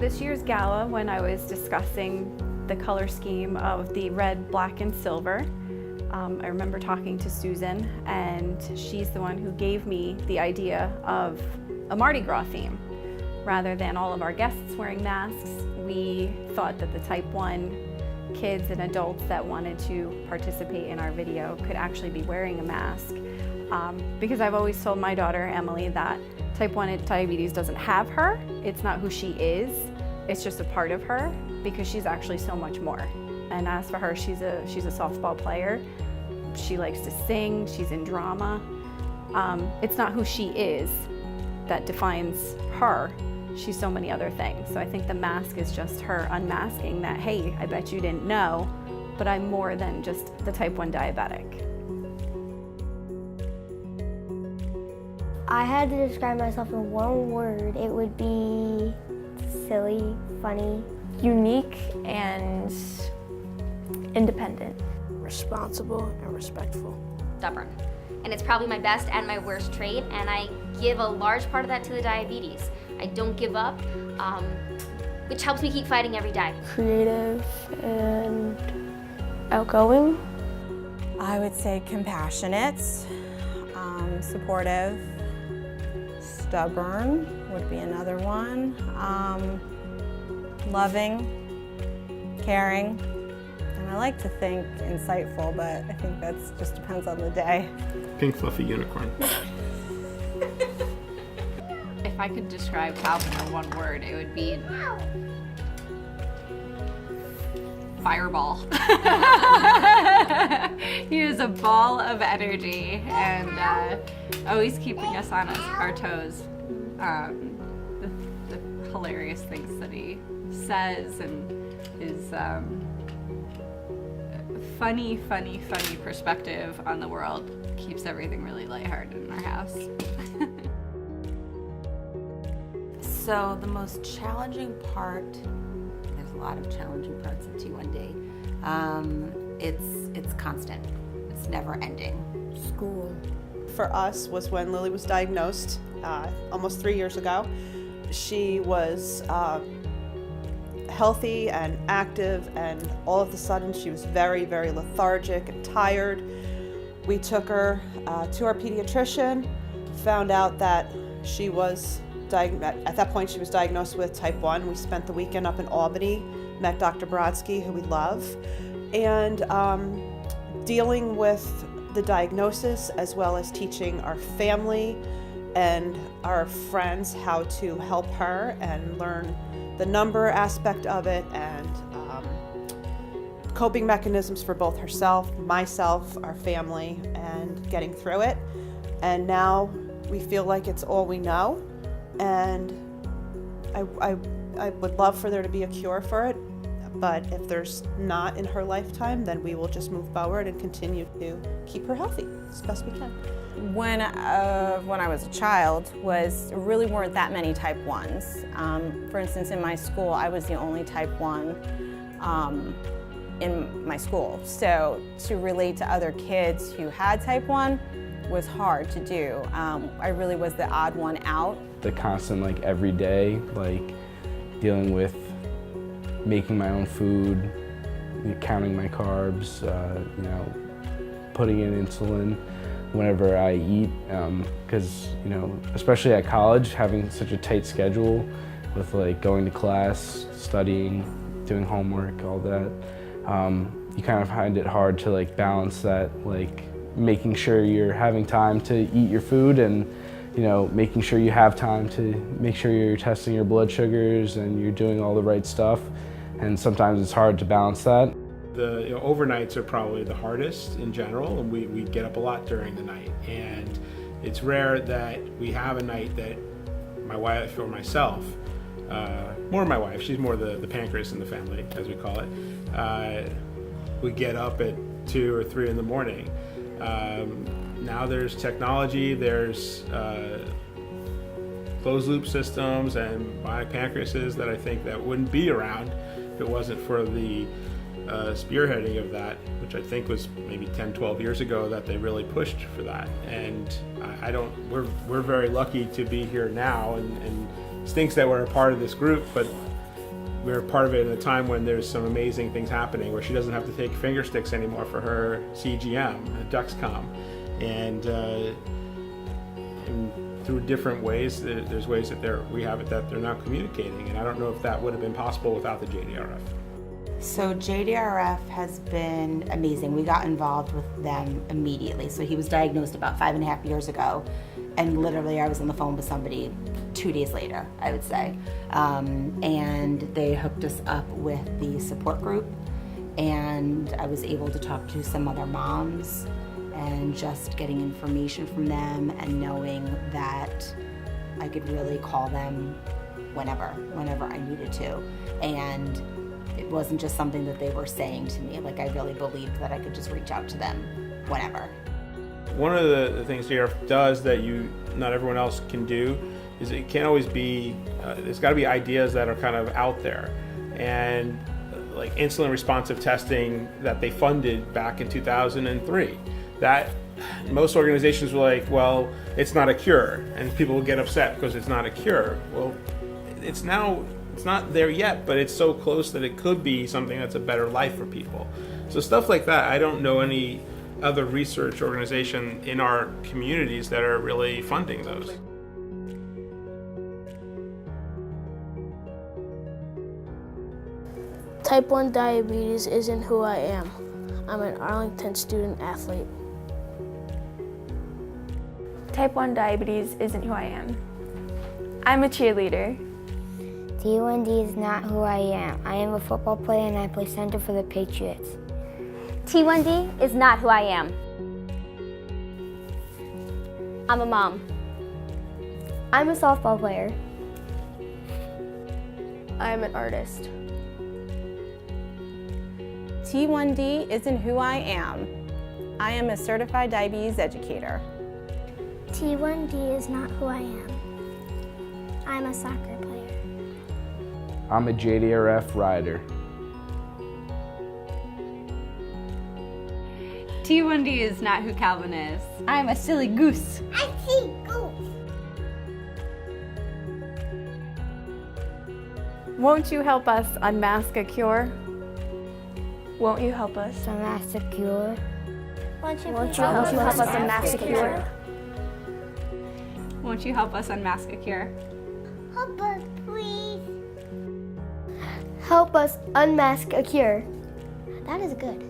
this year's gala, when I was discussing the color scheme of the red, black, and silver, I remember talking to Susan, and she's the one who gave me the idea of a Mardi Gras theme. Rather than all of our guests wearing masks, we thought that the type 1 kids and adults that wanted to participate in our video could actually be wearing a mask. Because I've always told my daughter, Emily, that type 1 diabetes doesn't have her. It's not who she is. It's just a part of her, because she's actually so much more. And as for her, she's a softball player. She likes to sing, she's in drama. It's not who she is that defines her. She's so many other things. So I think the mask is just her unmasking that, hey, I bet you didn't know, but I'm more than just the type 1 diabetic. I had to describe myself in one word. It would be silly, funny, unique, and independent. Responsible and respectful. Stubborn. And it's probably my best and my worst trait, and I give a large part of that to the diabetes. I don't give up, which helps me keep fighting every day. Creative and outgoing. I would say compassionate, supportive, stubborn would be another one, loving, caring, and I like to think insightful, but I think that just depends on the day. Pink fluffy unicorn. If I could describe Calvin in one word, it would be fireball. He is a ball of energy and always keeping us on our toes. The hilarious things that he says and his funny perspective on the world keeps everything really lighthearted in our house. So the most challenging part, there's a lot of challenging parts of T1D. It's constant. It's never ending. School. For us was when Lily was diagnosed almost 3 years ago. She was healthy and active, and all of a sudden she was very, very lethargic and tired. We took her to our pediatrician, found out that she was at that point she was diagnosed with type 1. We spent the weekend up in Albany, met Dr. Brodsky, who we love, and dealing with the diagnosis as well as teaching our family and our friends how to help her and learn the number aspect of it and coping mechanisms for both herself, myself, our family, and getting through it. And now we feel like it's all we know, and I would love for there to be a cure for it, but if there's not in her lifetime, then we will just move forward and continue to keep her healthy as best we can. When I was a child, really weren't that many type 1s. For instance, in my school, I was the only type 1 in my school. So to relate to other kids who had type 1 was hard to do. I really was the odd one out. The constant, every day, dealing with making my own food, counting my carbs, putting in insulin whenever I eat, because especially at college, having such a tight schedule with going to class, studying, doing homework, all that, you kind of find it hard to balance that, making sure you're having time to eat your food and making sure you have time to make sure you're testing your blood sugars and you're doing all the right stuff, and sometimes it's hard to balance that. The overnights are probably the hardest in general, and we get up a lot during the night, and it's rare that we have a night that my wife or myself, more my wife, she's more the pancreas in the family, as we call it, we get up at 2 or 3 in the morning. Now there's technology, there's closed loop systems and bionic pancreases that I think that wouldn't be around if it wasn't for the spearheading of that, which I think was maybe 10, 12 years ago that they really pushed for that. And we're very lucky to be here now, and it stinks that we're a part of this group, but we're part of it at a time when there's some amazing things happening, where she doesn't have to take finger sticks anymore for her CGM, Duxcom, and through different ways, there's ways that we have it that they're now communicating, and I don't know if that would have been possible without the JDRF. So JDRF has been amazing. We got involved with them immediately. So he was diagnosed about 5.5 years ago, and literally I was on the phone with somebody 2 days later, I would say. And they hooked us up with the support group, and I was able to talk to some other moms, and just getting information from them and knowing that I could really call them whenever I needed to. And it wasn't just something that they were saying to me. Like, I really believed that I could just reach out to them whenever. One of the things JDRF does that not everyone else can do is it can't always be, there's got to be ideas that are kind of out there. And like insulin responsive testing that they funded back in 2003, that most organizations were like, well, it's not a cure, and people will get upset because it's not a cure. Well, it's not there yet, but it's so close that it could be something that's a better life for people. So stuff like that, I don't know any other research organization in our communities that are really funding those. Type 1 diabetes isn't who I am. I'm an Arlington student athlete. Type 1 diabetes isn't who I am. I'm a cheerleader. T1D is not who I am. I am a football player and I play center for the Patriots. T1D is not who I am. I'm a mom. I'm a softball player. I'm an artist. T1D isn't who I am. I am a certified diabetes educator. T1D is not who I am. I'm a soccer player. I'm a JDRF rider. T1D is not who Calvin is. I'm a silly goose. I see goose. Won't you help us unmask a cure? Won't you help us? Unmask a cure. Won't you help us unmask a cure? Won't you help us unmask a cure? Help us, please. Help us unmask a cure. That is good.